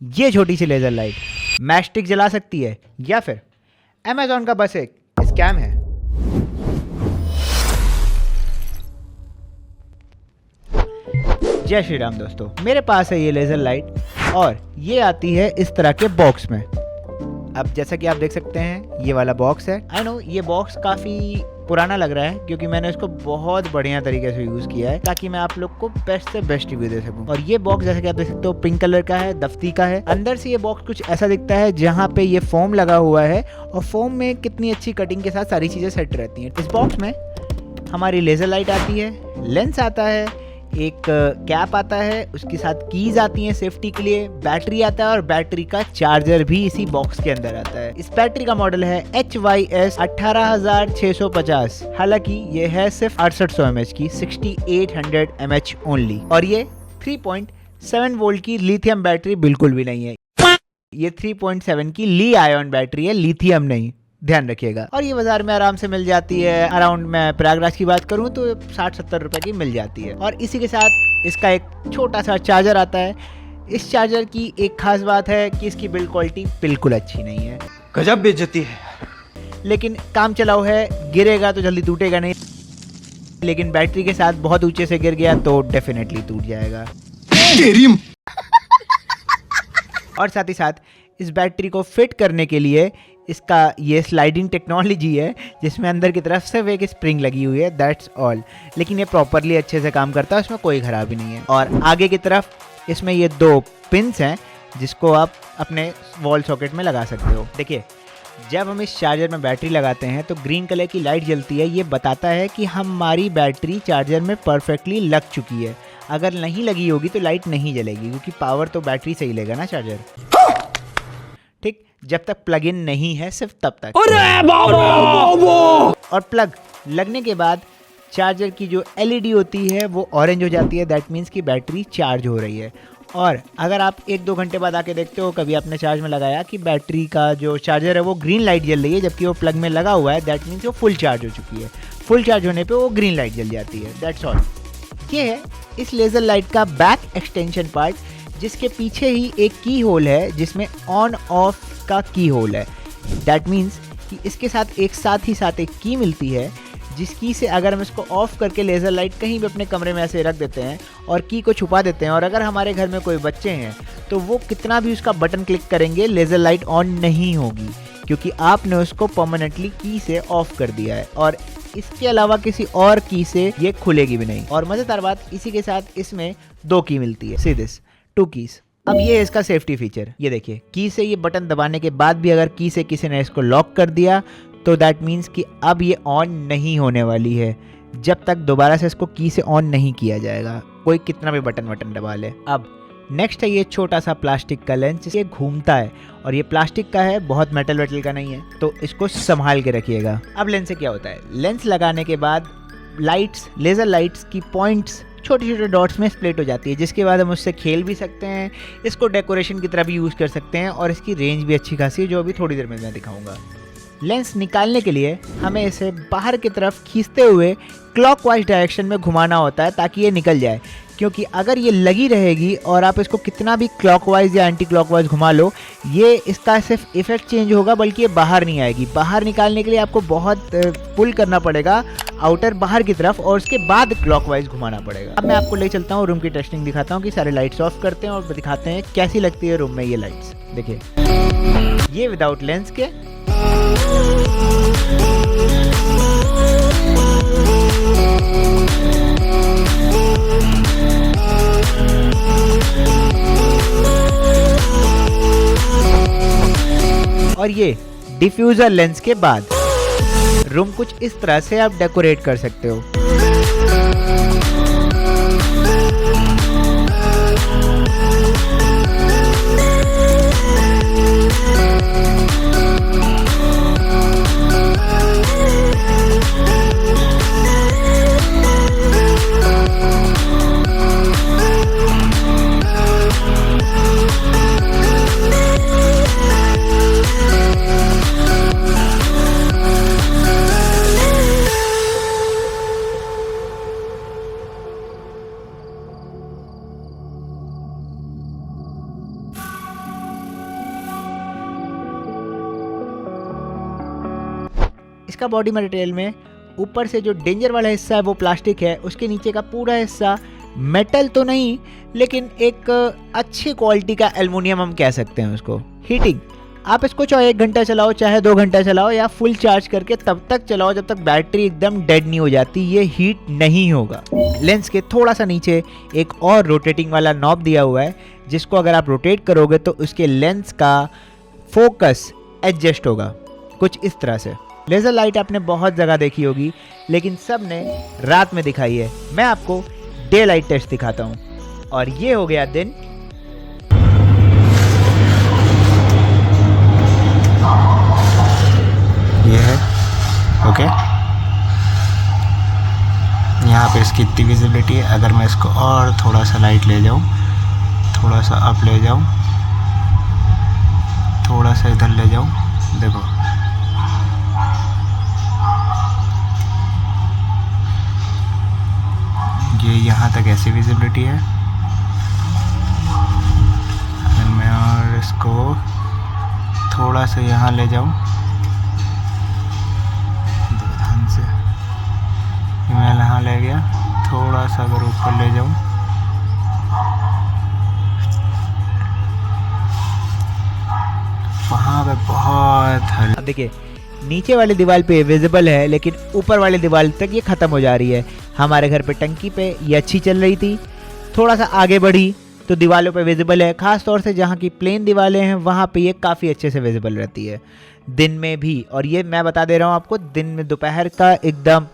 ये छोटी सी laser light matchstick जला सकती है या फिर अमेज़ॉन का बस एक स्कैम है। जय श्री राम दोस्तों, मेरे पास है ये लेज़र लाइट और ये आती है इस तरह के बॉक्स में। अब जैसा कि आप देख सकते हैं ये वाला बॉक्स है। आई नो ये बॉक्स काफ़ी पुराना लग रहा है क्योंकि मैंने इसको बहुत बढ़िया तरीके से यूज़ किया है ताकि मैं आप लोग को बेस्ट से बेस्ट रिव्यू दे सकूं। और ये बॉक्स जैसा कि आप देख सकते हो पिंक कलर का है, दफ्ती का है। अंदर से ये बॉक्स कुछ ऐसा दिखता है जहाँ पे ये फोम लगा हुआ है और फोम में कितनी अच्छी कटिंग के साथ सारी चीज़ें सेट रहती हैं। इस बॉक्स में हमारी लेज़र लाइट आती है, लेंस आता है, एक कैप आता है, उसके साथ कीज आती हैं सेफ्टी के लिए, बैटरी आता है और बैटरी का चार्जर भी इसी बॉक्स के अंदर आता है। इस बैटरी का मॉडल है HYS 18650। हालांकि ये है सिर्फ 6800 mAh की, 6800 mAh ओनली। और ये 3.7 वोल्ट की लिथियम बैटरी बिल्कुल भी नहीं है। ये 3.7 की ली आयन बैटरी है, लिथियम नहीं, ध्यान रखिएगा। और ये बाजार में आराम से मिल जाती है। अराउंड मैं प्रयागराज की बात करूं तो 60-70 रुपए की मिल जाती है। और इसी के साथ इसका एक छोटा सा चार्जर आता है। इस चार्जर की एक खास बात है कि इसकी बिल्ड क्वालिटी बिल्कुल अच्छी नहीं है, गजब बेइज्जती है। लेकिन काम चलाऊ है, गिरेगा तो जल्दी टूटेगा नहीं, लेकिन बैटरी के साथ बहुत ऊंचे से गिर गया तो डेफिनेटली टूट जाएगा। और साथ ही साथ इस बैटरी को फिट करने के लिए इसका ये स्लाइडिंग टेक्नोलॉजी है जिसमें अंदर की तरफ सिर्फ एक स्प्रिंग लगी हुई है, दैट्स ऑल। लेकिन ये प्रॉपरली अच्छे से काम करता है, उसमें कोई खराबी नहीं है। और आगे की तरफ इसमें ये 2 पिन्स हैं जिसको आप अपने वॉल सॉकेट में लगा सकते हो। देखिए, जब हम इस चार्जर में बैटरी लगाते हैं तो ग्रीन कलर की लाइट जलती है। ये बताता है कि हमारी बैटरी चार्जर में परफेक्टली लग चुकी है। अगर नहीं लगी होगी तो लाइट नहीं जलेगी क्योंकि पावर तो बैटरी से ही लेगा ना चार्जर। ठीक, जब तक प्लग इन नहीं है सिर्फ तब तक। और प्लग लगने के बाद चार्जर की जो LED होती है वो ऑरेंज हो जाती है, दैट मीन्स कि बैटरी चार्ज हो रही है। और अगर आप 1-2 घंटे बाद आके देखते हो कभी आपने चार्ज में लगाया कि बैटरी का जो चार्जर है वो ग्रीन लाइट जल रही है जबकि वो प्लग में लगा हुआ है, दैट मीन्स वो फुल चार्ज हो चुकी है। फुल चार्ज होने पे वो ग्रीन लाइट जल जाती है, दैट्स ऑल। ये है इस लेज़र लाइट का बैक एक्सटेंशन पार्ट, जिसके पीछे ही एक की होल है जिसमें ऑन ऑफ का की होल है। दैट मीन्स कि इसके साथ एक की मिलती है जिस की से अगर हम इसको ऑफ करके लेज़र लाइट कहीं भी अपने कमरे में ऐसे रख देते हैं और की को छुपा देते हैं और अगर हमारे घर में कोई बच्चे हैं तो वो कितना भी उसका बटन क्लिक करेंगे लेज़र लाइट ऑन नहीं होगी क्योंकि आपने उसको परमानेंटली की से ऑफ कर दिया है। और इसके अलावा किसी और की से ये खुलेगी भी नहीं। और मज़ेदार बात, इसी के साथ इसमें 2 की मिलती है, सी दिस 2 कीज। अब ये है इसका सेफ्टी फीचर। ये देखिए, की से ये बटन दबाने के बाद भी अगर की से किसी ने इसको लॉक कर दिया तो दैट मीन्स कि अब ये ऑन नहीं होने वाली है जब तक दोबारा से इसको की से ऑन नहीं किया जाएगा, कोई कितना भी बटन दबा ले। अब नेक्स्ट है ये छोटा सा प्लास्टिक का लेंस। ये घूमता है और ये प्लास्टिक का है, बहुत मेटल का नहीं है, तो इसको संभाल के रखिएगा। अब लेंस से क्या होता है, लेंस लगाने के बाद लाइट्स, लेज़र लाइट्स की पॉइंट्स छोटे छोटे डॉट्स में स्प्लिट हो जाती है जिसके बाद हम उससे खेल भी सकते हैं, इसको डेकोरेशन की तरह भी यूज़ कर सकते हैं और इसकी रेंज भी अच्छी खासी है जो अभी थोड़ी देर में मैं दिखाऊंगा। लेंस निकालने के लिए हमें इसे बाहर की तरफ खींचते हुए क्लॉकवाइज डायरेक्शन में घुमाना होता है ताकि ये निकल जाए, क्योंकि अगर ये लगी रहेगी और आप इसको कितना भी क्लॉकवाइज या एंटी क्लॉकवाइज घुमा लो, ये इसका सिर्फ इफेक्ट चेंज होगा बल्कि ये बाहर नहीं आएगी। बाहर निकालने के लिए आपको बहुत पुल करना पड़ेगा आउटर बाहर की तरफ और उसके बाद क्लॉकवाइज घुमाना पड़ेगा। अब मैं आपको ले चलता हूँ, रूम की टेस्टिंग दिखाता हूँ कि सारे लाइट्स ऑफ करते हैं और दिखाते हैं कैसी लगती है रूम में ये लाइट्स। देखिए, ये विदाउट लेंस के और ये डिफ्यूजर लेंस के बाद रूम कुछ इस तरह से आप डेकोरेट कर सकते हो। इसका बॉडी मटेरियल में ऊपर से जो डेंजर वाला हिस्सा है वो प्लास्टिक है, उसके नीचे का पूरा हिस्सा मेटल तो नहीं लेकिन एक अच्छी क्वालिटी का एल्युमिनियम हम कह सकते हैं उसको। हीटिंग, आप इसको चाहे 1 घंटा चलाओ चाहे 2 घंटा चलाओ या फुल चार्ज करके तब तक चलाओ जब तक बैटरी एकदम डेड नहीं हो जाती, ये हीट नहीं होगा। लेंस के थोड़ा सा नीचे एक और रोटेटिंग वाला नॉब दिया हुआ है जिसको अगर आप रोटेट करोगे तो उसके लेंस का फोकस एडजस्ट होगा कुछ इस तरह से। लेज़र लाइट आपने बहुत जगह देखी होगी लेकिन सब ने रात में दिखाई है। मैं आपको डे लाइट टेस्ट दिखाता हूँ और ये हो गया दिन। ये है ओके, यहाँ पे इसकी इतनी विजिबिलिटी है। अगर मैं इसको और थोड़ा सा लाइट ले जाऊँ, थोड़ा सा अप ले जाऊँ, थोड़ा सा इधर ले जाऊँ, देखो ये यहाँ तक ऐसी विजिबिलिटी है। अगर मैं और इसको थोड़ा सा यहाँ ले जाऊँ, ध्यान से मैं यहाँ ले गया, थोड़ा सा अगर ऊपर ले जाऊँ, वहाँ पे बहुत हल्का। अब देखिए नीचे वाली दीवार पे विजिबल है लेकिन ऊपर वाली दीवार तक ये ख़त्म हो जा रही है। हमारे घर पे टंकी पे ये अच्छी चल रही थी, थोड़ा सा आगे बढ़ी तो दीवारों पे विजिबल है, ख़ास तौर से जहाँ की प्लेन दीवारें हैं वहाँ पे ये काफ़ी अच्छे से विजिबल रहती है दिन में भी। और ये मैं बता दे रहा हूँ आपको, दिन में दोपहर का एकदम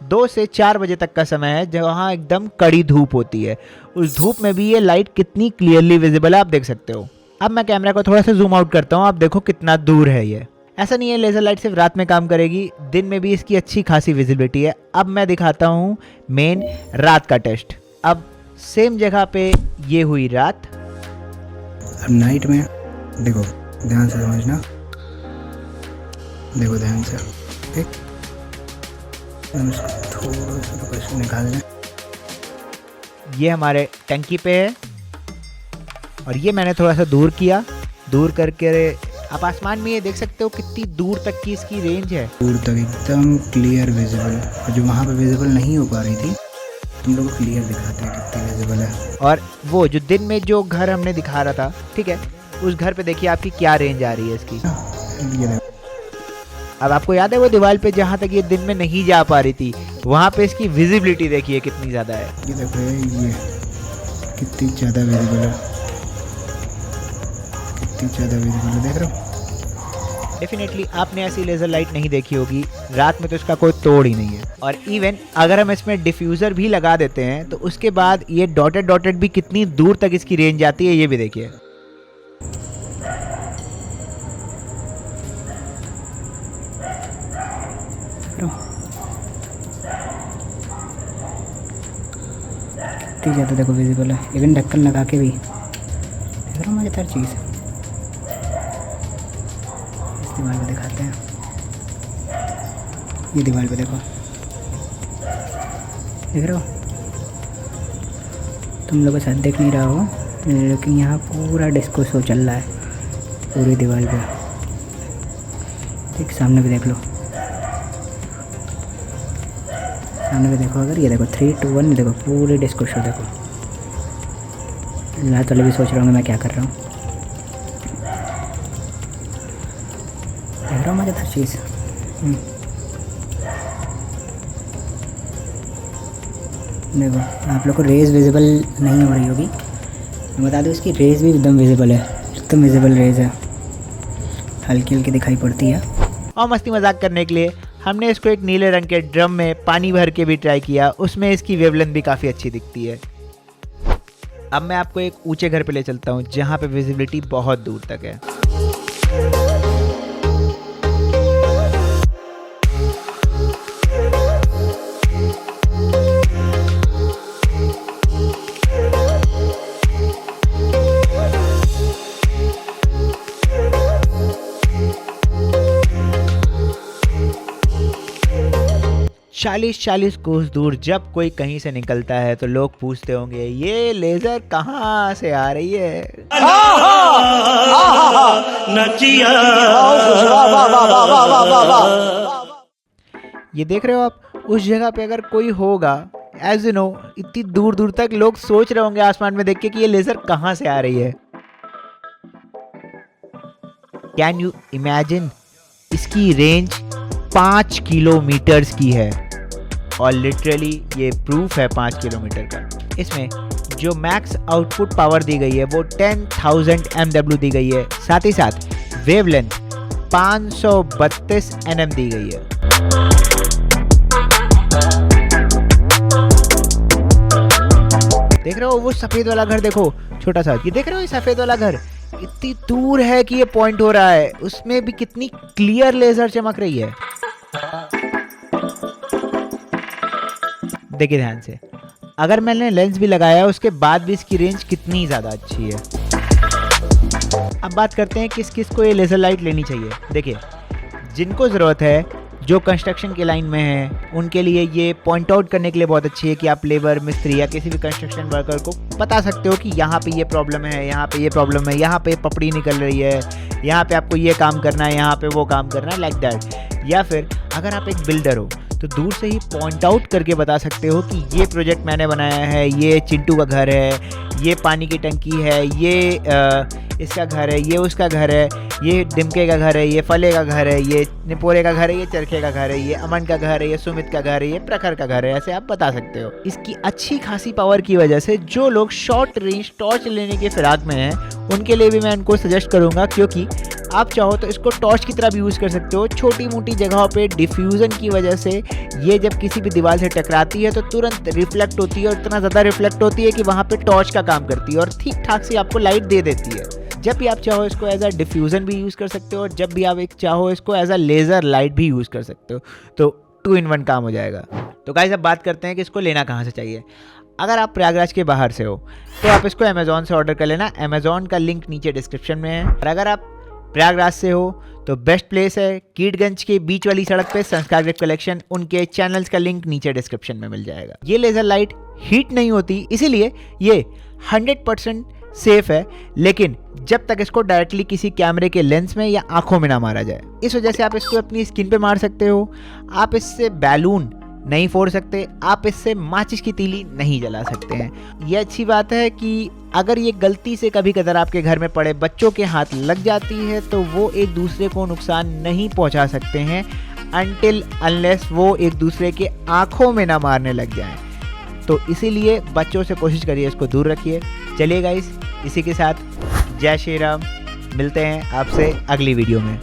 2 से 4 बजे तक का समय है जहाँ एकदम कड़ी धूप होती है। उस धूप में भी ये लाइट कितनी क्लियरली विजिबल है आप देख सकते हो। अब मैं कैमरा को थोड़ा सा जूम आउट करता हूँ, आप देखो कितना दूर है ये। ऐसा नहीं है लेज़र लाइट सिर्फ रात में काम करेगी, दिन में भी इसकी अच्छी खासी विजिबिलिटी है। अब मैं दिखाता हूँ मेन रात का टेस्ट। अब सेम जगह पे ये हुई रात। अब नाइट में देखो, ध्यान से समझना, देखो ध्यान से, ठीक, थोड़ा सा निकाल लें। ये हमारे टंकी पे है और ये मैंने थोड़ा सा दूर किया, दूर करके आप आसमान में ये देख सकते हो कितनी दूर तक की इसकी रेंज है। दूर तक एकदम क्लियर विजिबल, और जो वहाँ पे विजिबल नहीं हो पा रही थी तुम लोग को क्लियर दिखाते हैं कितनी विजिबल है। और वो जो दिन में जो घर हमने दिखा रहा था, ठीक है, उस घर पे देखिए आपकी क्या रेंज आ रही है इसकी। ये देखो, अब आपको याद है वो दीवार पे जहाँ तक ये दिन में नहीं जा पा रही थी वहाँ पे इसकी विजिबिलिटी देखिए कितनी ज़्यादा है। ये देखो ये कितनी ज़्यादा विजिबल है, कितनी ज़्यादा विजिबल है, देख रहे हो। डेफिनेटली आपने ऐसी लेज़र लाइट नहीं देखी होगी, रात में तो इसका कोई तोड़ ही नहीं है। और इवन अगर हम इसमें डिफ्यूज़र भी लगा देते हैं तो उसके बाद ये डॉटेड डॉटेड भी कितनी दूर तक इसकी रेंज आती है ये भी देखिए। कितनी ज़्यादा देखो विजिबल है, इवन ढक्कन लगा के भी देख रहा हूँ। मज़ेदार चीज़ है, इस दीवार पे दिखाते हैं। ये दीवार पे देखो, देख रहे हो, तुम लोग शायद देख नहीं रहा हो लेकिन यहाँ पूरा डिस्को शो चल रहा है पूरी दीवार पे। ठीक, सामने भी देख लो, सामने भी देखो। अगर ये देखो 3, 2, 1, देखो पूरे डिस्को शो देखो। रात वाले भी सोच रहा हूँ मैं क्या कर रहा हूँ, देख रहा हूँ मज़ेदार चीज़। देखो आप लोग को रेज विजिबल नहीं हो रही होगी, मैं बता दूँ इसकी रेज भी एकदम विजिबल है, एकदम विजिबल रेज है, हल्की हल्की दिखाई पड़ती है। और मस्ती मजाक करने के लिए हमने इसको एक नीले रंग के ड्रम में पानी भर के भी ट्राई किया, उसमें इसकी वेवलेंथ भी काफ़ी अच्छी दिखती है। अब मैं आपको एक ऊंचे घर पे ले चलता हूँ जहाँ पे विजिबिलिटी बहुत दूर तक है। चालीस कोस दूर जब कोई कहीं से निकलता है तो लोग पूछते होंगे ये लेजर कहाँ से आ रही है। ये देख रहे हो आप, उस जगह पे अगर कोई होगा, एज यू नो, इतनी दूर दूर तक लोग सोच रहे होंगे आसमान में देख के कि ये लेज़र कहाँ से आ रही है। कैन यू इमेजिन, इसकी रेंज 5 किलोमीटर्स की है और लिटरली ये प्रूफ है 5 किलोमीटर का। इसमें जो मैक्स आउटपुट पावर दी गई है वो 10,000 mW दी गई है, साथ ही साथ वेवलेंथ 532 nm दी गई है। देख रहे हो वो सफेद वाला घर, देखो छोटा सा, ये देख रहे हो ये सफेद वाला घर इतनी दूर है कि ये पॉइंट हो रहा है, उसमें भी कितनी क्लियर लेजर चमक रही है। देखिए ध्यान से, अगर मैंने लेंस भी लगाया उसके बाद भी इसकी रेंज कितनी ज़्यादा अच्छी है। अब बात करते हैं किस किस को ये लेज़र लाइट लेनी चाहिए। देखिए, जिनको ज़रूरत है, जो कंस्ट्रक्शन के लाइन में हैं, उनके लिए ये पॉइंट आउट करने के लिए बहुत अच्छी है कि आप लेबर, मिस्त्री या किसी भी कंस्ट्रक्शन वर्कर को बता सकते हो कि यहाँ पे ये प्रॉब्लम है, यहाँ पे ये प्रॉब्लम है, यहाँ पे पपड़ी निकल रही है, यहाँ पे आपको ये काम करना है, यहाँ पे वो काम करना है, लाइक दैट। या फिर अगर आप एक बिल्डर हो तो दूर से ही पॉइंट आउट करके बता सकते हो कि ये प्रोजेक्ट मैंने बनाया है, ये चिंटू का घर है, ये पानी की टंकी है, ये इसका घर है, ये उसका घर है, ये डिमके का घर है, ये फले का घर है, ये निपोरे का घर है, ये चरखे का घर है, ये अमन का घर है, ये सुमित का घर है, ये प्रखर का घर है, ऐसे आप बता सकते हो। इसकी अच्छी खासी पावर की वजह से जो लोग शॉर्ट रेंज टॉर्च लेने के फिराक में हैं, उनके लिए भी मैं इनको सजेस्ट करूँगा, क्योंकि आप चाहो तो इसको टॉर्च की तरह भी यूज़ कर सकते हो। छोटी मोटी जगहों पे डिफ्यूज़न की वजह से ये जब किसी भी दीवार से टकराती है तो तुरंत रिफ्लेक्ट होती है, और इतना ज़्यादा रिफ्लेक्ट होती है कि वहाँ पे टॉर्च का काम करती है और ठीक ठाक से आपको लाइट दे देती है। जब भी आप चाहो इसको एज अ डिफ्यूज़न भी यूज़ कर सकते हो, और जब भी आप एक चाहो इसको एज अ लेज़र लाइट भी यूज़ कर सकते हो, तो 2 in 1 काम हो जाएगा। तो गाइस, अब बात करते हैं कि इसको लेना कहाँ से चाहिए। अगर आप प्रयागराज के बाहर से हो तो आप इसको अमेज़ॉन से ऑर्डर कर लेना। अमेज़ॉन का लिंक नीचे डिस्क्रिप्शन में है। और अगर आप प्रयागराज से हो तो बेस्ट प्लेस है कीटगंज के बीच वाली सड़क पे संस्कार गिफ्ट कलेक्शन, उनके चैनल्स का लिंक नीचे डिस्क्रिप्शन में मिल जाएगा। ये लेज़र लाइट हीट नहीं होती, इसीलिए ये 100% सेफ है, लेकिन जब तक इसको डायरेक्टली किसी कैमरे के लेंस में या आंखों में ना मारा जाए। इस वजह से आप इसको अपनी स्किन पे मार सकते हो, आप इससे बैलून नहीं फोड़ सकते, आप इससे माचिस की तीली नहीं जला सकते हैं। ये अच्छी बात है कि अगर ये गलती से कभी कदार आपके घर में पड़े बच्चों के हाथ लग जाती है तो वो एक दूसरे को नुकसान नहीं पहुंचा सकते हैं, अनटिल अनलेस वो एक दूसरे के आंखों में ना मारने लग जाएं। तो इसीलिए बच्चों से कोशिश करिए इसको दूर रखिए। चलिए गाइस, इसी के साथ जय श्री राम, मिलते हैं आपसे अगली वीडियो में।